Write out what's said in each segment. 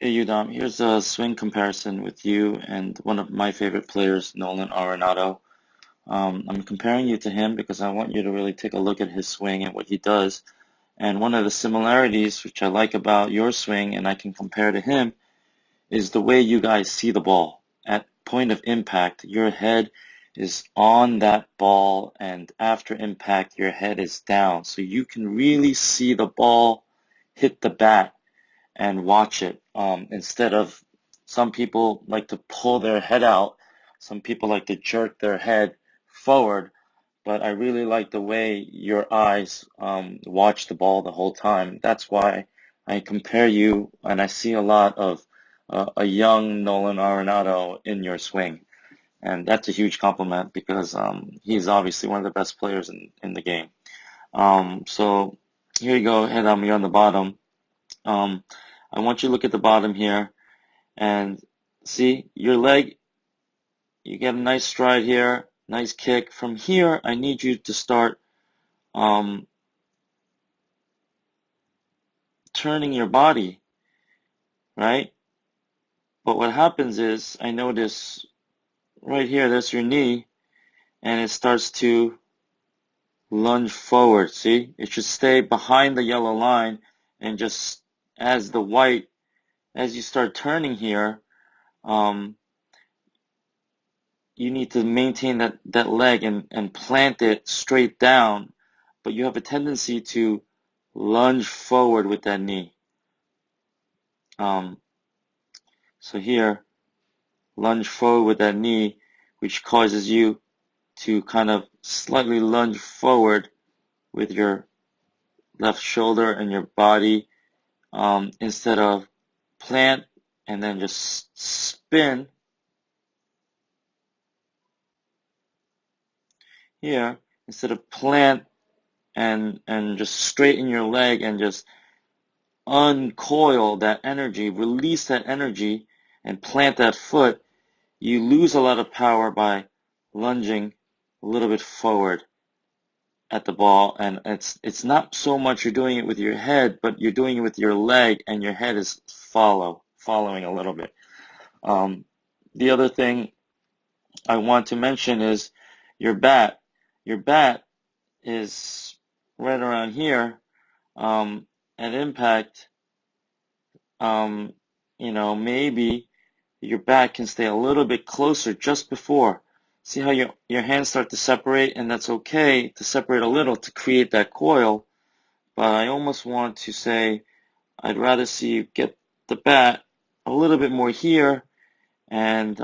Hey, Udom, here's a swing comparison with you and one of my favorite players, Nolan Arenado. I'm comparing you to him because I want you to really take a look at his swing and what he does. And one of the similarities which I like about your swing and I can compare to him is the way you guys see the ball. At point of impact, your head is on that ball, and after impact, your head is down. So you can really see the ball hit the bat and watch it. Instead of some people like to pull their head out, some people like to jerk their head forward, but I really like the way your eyes watch the ball the whole time. That's why I compare you, and I see a lot of a young Nolan Arenado in your swing. And that's a huge compliment because he's obviously one of the best players in the game. So here you go, head on me on the bottom. Um, I want you to look at the bottom here and see your leg. You get a nice stride here, nice kick. From here, I need you to start um, turning your body, right? But what happens is, I notice right here, that's your knee, and it starts to lunge forward. See? It should stay behind the yellow line, and just as the white, as you start turning here, um, you need to maintain that leg and plant it straight down, but you have a tendency to lunge forward with that knee. Um, so here, lunge forward with that knee, which causes you to kind of slightly lunge forward with your left shoulder and your body, instead of plant and then just spin here, instead of plant and just straighten your leg and just uncoil that energy, release that energy, and plant that foot, you lose a lot of power by lunging a little bit forward at the ball. And it's not so much you're doing it with your head, but you're doing it with your leg, and your head is following a little bit. Um, the other thing I want to mention is your bat. Your bat is right around here. At impact, um, maybe your back can stay a little bit closer just before. See how your hands start to separate, and that's okay to separate a little to create that coil. But I almost want to say I'd rather see you get the bat a little bit more here, and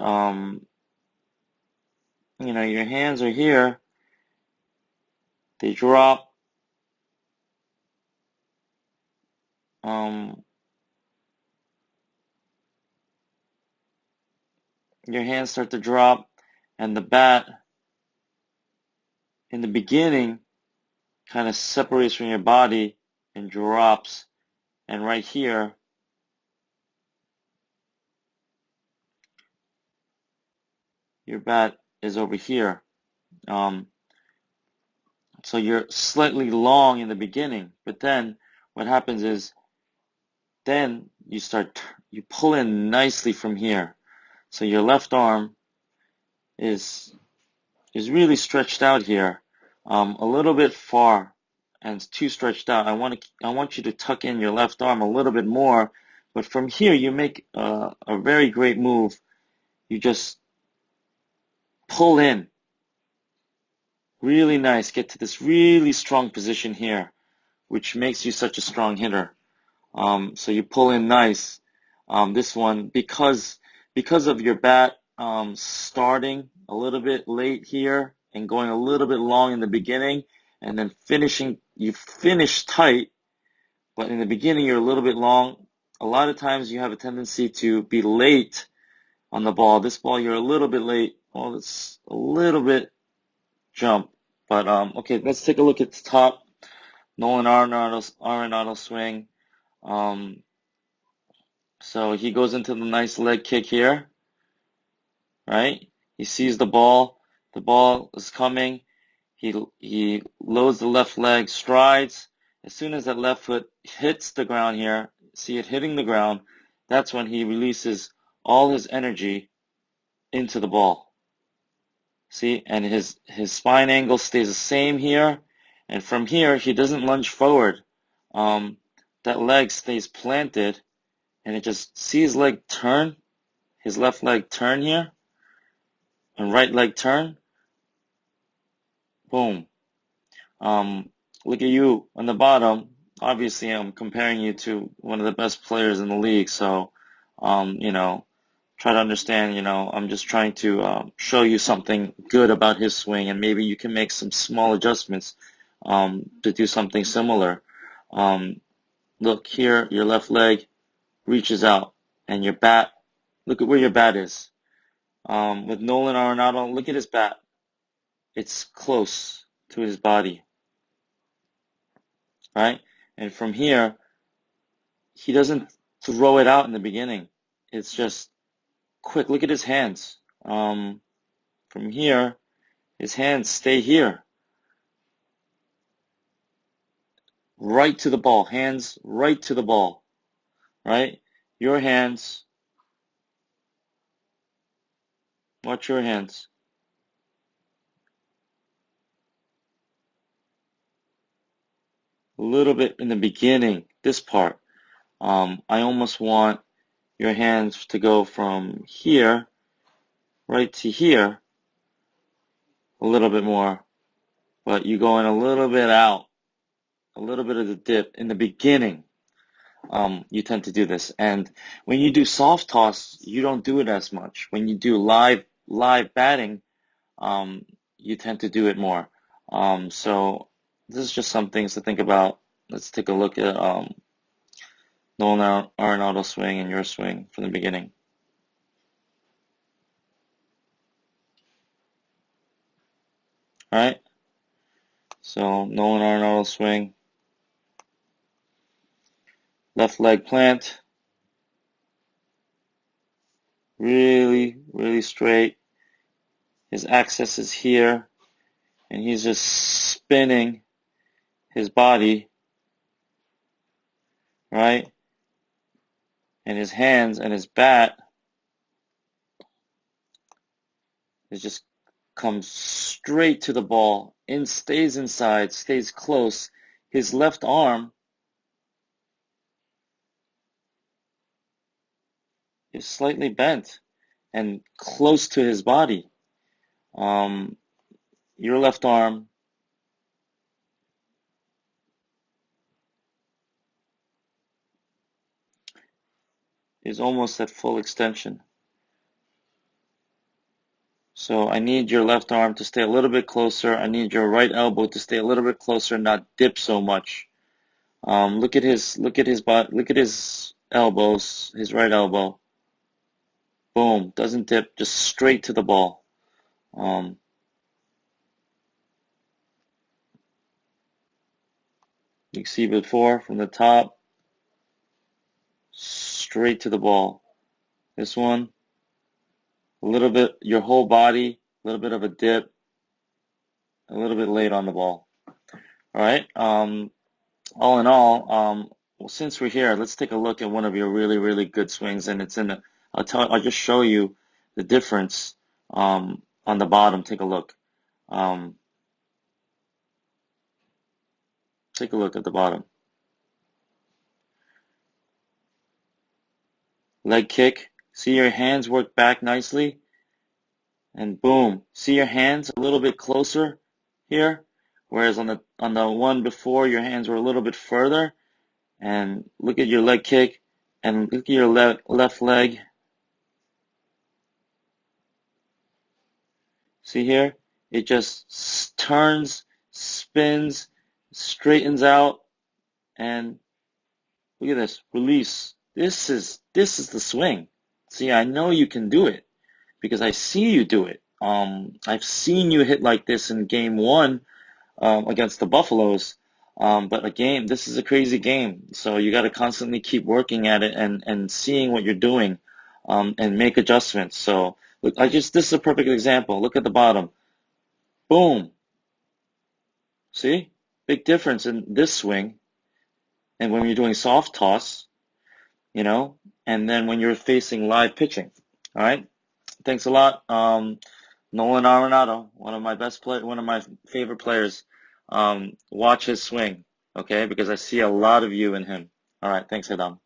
your hands are here. They drop. Um, your hands start to drop, and the bat in the beginning kind of separates from your body and drops. And right here, your bat is over here. Um, so you're slightly long in the beginning, but then what happens is then you pull in nicely from here. So your left arm is is really stretched out here, a little bit far, and it's too stretched out. I want you to tuck in your left arm a little bit more, but from here you make a very great move. You just pull in really nice, get to this really strong position here, which makes you such a strong hitter. So you pull in nice. This one, because of your bat starting a little bit late here and going a little bit long in the beginning, and then you finish tight, but in the beginning you're a little bit long. A lot of times you have a tendency to be late on the ball. This ball you're a little bit late. Well, it's a little bit jump, but okay. Let's take a look at the top. Nolan Arenado swing. Um, So he goes into the nice leg kick here, right? He sees the ball is coming. He loads the left leg, strides. As soon as that left foot hits the ground here, see it hitting the ground, that's when he releases all his energy into the ball. See, and his spine angle stays the same here, and from here he doesn't lunge forward. That leg stays planted, and it just see his leg turn, his left leg turn here, and right leg turn. Boom. Um, Look at you on the bottom. Obviously, I'm comparing you to one of the best players in the league, so you know, try to understand. I'm just trying to show you something good about his swing, and maybe you can make some small adjustments to do something similar. Um, Look here, your left leg reaches out, and your bat. Look at where your bat is. With Nolan Arenado, look at his bat. It's close to his body, right? And from here, he doesn't throw it out in the beginning. It's just quick. Look at his hands. From here, his hands stay here, right to the ball. Hands right to the ball, right? Your hands, watch your hands. A little bit in the beginning, this part. I almost want your hands to go from here right to here a little bit more, but you go in a little bit out, a little bit of the dip in the beginning. You tend to do this, and when you do soft toss, you don't do it as much. When you do live batting, you tend to do it more. So this is just some things to think about. Let's take a look at Nolan Arenado's swing and your swing from the beginning. All right. So Nolan Arenado's swing, left leg plant, really, really straight. His axis is here, and he's just spinning his body, right? And his hands and his bat is just comes straight to the ball, stays inside, stays close. His left arm is slightly bent and close to his body. Um, your left arm is almost at full extension. So I need your left arm to stay a little bit closer. I need your right elbow to stay a little bit closer, not dip so much. Look at his elbows, his right elbow. Boom, doesn't dip, just straight to the ball. Um, you can see before from the top, straight to the ball. This one, a little bit, your whole body, a little bit of a dip, a little bit late on the ball. All right. All in all, well, since we're here, let's take a look at one of your really, really good swings, and it's in the. I'll just show you the difference. On the bottom, take a look. Um, Take a look at the bottom. Leg kick. See your hands work back nicely, and boom. See your hands a little bit closer here, whereas on the one before, your hands were a little bit further. And look at your leg kick, and look at your left leg. See here? It just turns, spins, straightens out, and look at this. Release. This is the swing. See, I know you can do it because I see you do it. I've seen you hit like this in game one against the Buffaloes. But this is a crazy game. So you got to constantly keep working at it and seeing what you're doing, and make adjustments. So look, this is a perfect example. Look at the bottom. Boom. See? Big difference in this swing and when you're doing soft toss. you know, and then when you're facing live pitching. All right. Thanks a lot. Nolan Arenado, one of my favorite players. Watch his swing, okay? Because I see a lot of you in him. All right. Thanks, Adam.